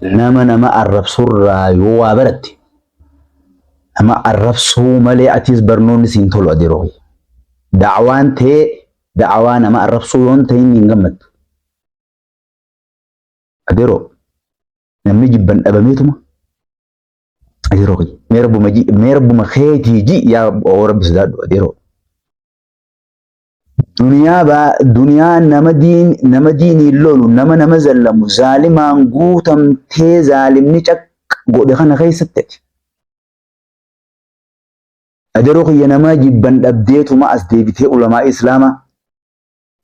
nama arrabsuu irraa yoo waa baratte nama arrabsuu malee atis barnoonni siin tolu adeeroo. Da'awaan ta'e da'awaa nama arrabsuu yoon ta'in hin gammaddu. Adeeroo namni jibban dhabameetuma adeeroo meerbuma keetii ji yaa rabbi sodaadhu adeeroo. Duniyaa nama diinii lolu nama zallamu zaalimaan guutamtee zaalimni godhe kana keessatti adeeroo kiyya nama jibban dhabdeetuma as deebitee ulamaa islaamaa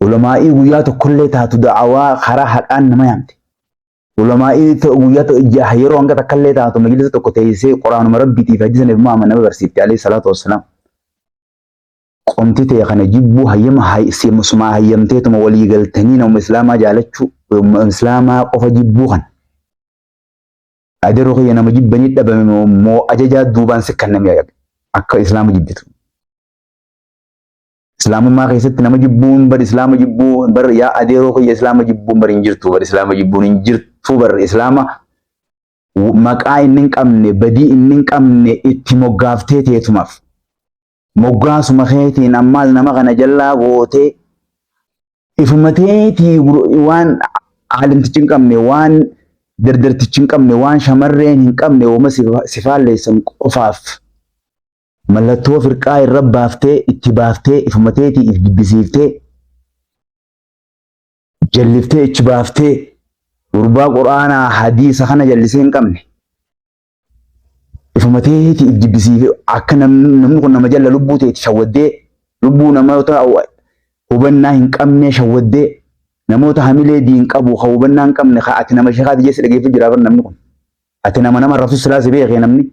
ulamaa'ii guyyaa tokkollee taatu da'awaa karaa haqaan nama yaamte ulamaa'ii guyyaa yeroo hanga takkallee taatu majlisa tokko teessee quraanuma rabbiitiif hadiisa nabi Muhammad nama barsiifte alayhi salaatu wassalaam. Qomti ta'e kana jibbuu hayyama hayyamteetuma walii galtanii nama islaamaa jaalachuu islaamaa qofa jibbuu kana. Adeeroo kiyya nama jibbanii dhabame moo ajajaa duubaan si kanname akka islaama jibbitu. Islaamummaa keessatti nama jibbuun bar islaama jibbuun bar yaa adeeroo kiyya islaama jibbuun bar hin jirtu bar islaama jibbuun hin jirtu bar islaama maqaa inni hin qabne badii inni hin qabne itti moggaaftee teetumaaf. Moggaasuma keetiin ammaas nama kana jallaa gootee ifumateetii waan haalimtichi hin qabne waan dardartichi hin qabne waan shamarreen hin qabne ooma sifaalleessan qofaaf mallattoo firqaa irra baaftee itti baaftee ifumateetii if jibbisiiftee jalliftee ichi baaftee gurbaa quraanaa hadiisa kana jallisee hin qabne. Ifumateeti if jibbisiifee akka namni kun nama jalla lubbuu ta'etti shawwaddee lubbuu namoota hubannaa hin qabne shawwaddee namoota hamilee diin qabu hubannaa hin qabne ati nama sheekaati jeessa dhageeffatu jira bar namni kun ati nama arrabsu silaasi beekee namni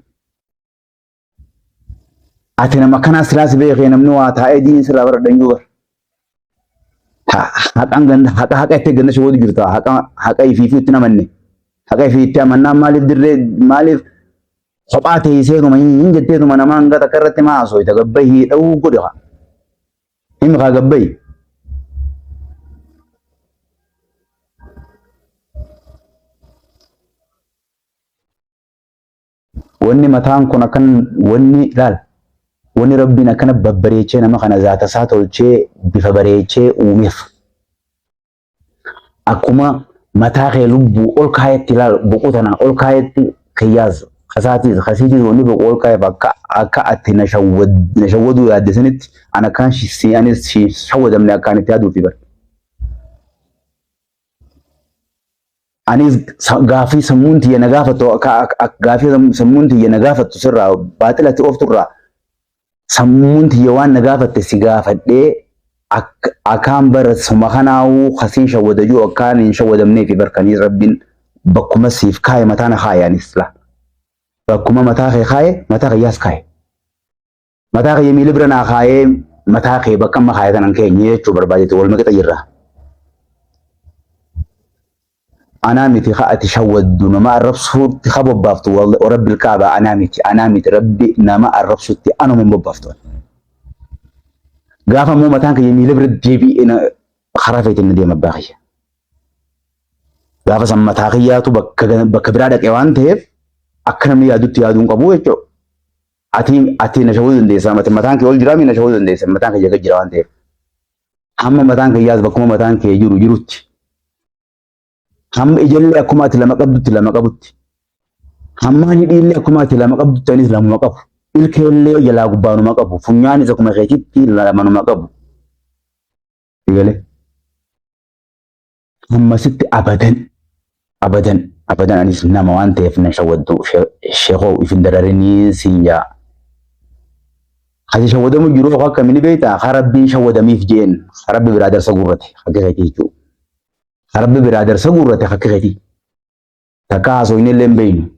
ati nama kanaa silaasi beekee namni waa taa'ee diin sirraa bara dhanyuu bar haqa itti ganna shawwatu jirta haqa ifiifuu itti namanne haqa ifiitti amannaan maaliif kophaa teesseetuma hin jetteetuma nama hanga takka irratti maasoo ita gabbayii dha'uu godhe himi kaa gabbayi. Wanni mataan kun akkan wanni laal wanni rabbiin akkana babbareechee nama kana zaata isaa tolchee bifa bareechee uumeef akkuma mataa kee lubbuu ol kaayetti laal boqotanaa ol kaayetti kiyyaas. Khasiitii wanni boqol kaayef akka ati na shawwadu yaaddesanitti ana kan anis shawwadamne akkaan itti yaaduufi bar. Anis gaafii sammuun tiyya na gaafattu gaafii sammuun tiyya na gaafattu sirraa baaxilatti ofturraa sammuun tiyya waan na gaafatte si gaafadhee akkaan bara suma kanaawuu khasiin shawwadajuu akkaan hin shawwadamneefi barkanii rabbiin bakkuma siif kaaye mataa na kaayaanis laa. Bakkuma mataa kee kaaye mataa kiyyaas kaaye. Mataa kee miila bira naa kaayee mataa kee bakka amma kaayatan an keenye jechuu barbaadetti wal maqixa jirra. Anaa miti ati shawwaddu nama arrabsuutti ka bobbaaftu rabbil kaaba anaa miti rabbi nama arrabsuutti anuma hin bobbaaftu. Gaafa immoo mataan kee miila bira deebi'ee karaa feetiin na deema abbaa kiyya. Gaafa san mataa kiyyaatu bakka biraa dhaqee waan ta'eef akka namni yaadutti yaaduun qabu jechuudha. Ati na shawwuu dandeessa mataan kee ol jiraa na shawwuu dandeessa mataan kee jaga jira waan ta'eef. Hamma mataan kee yaas bakkuma mataan kee jirutti. Hamma ijallee akkuma ati lama qabdutti. Hamma hidhiillee akkuma ati lama qabdutti anis lamuma qabu. Ilkeellee jalaa gubbaanuma qabu. Funyaanis akkuma keetitti lamanuma qabu. Egalee. Hamma sitti abadan anis nama waan ta'eef na shawwaddu sheekoo ifin dararinii siin jaa. Ati shawwadamu jiru akka mini beektaa haa rabbiin shawwadamiif jeen haa rabbi biraa darsa guurrate haqiqati jechuudha. Haa rabbi biraa darsa guurrate haqiqati. Takka haasoo hin illee hin beeknu.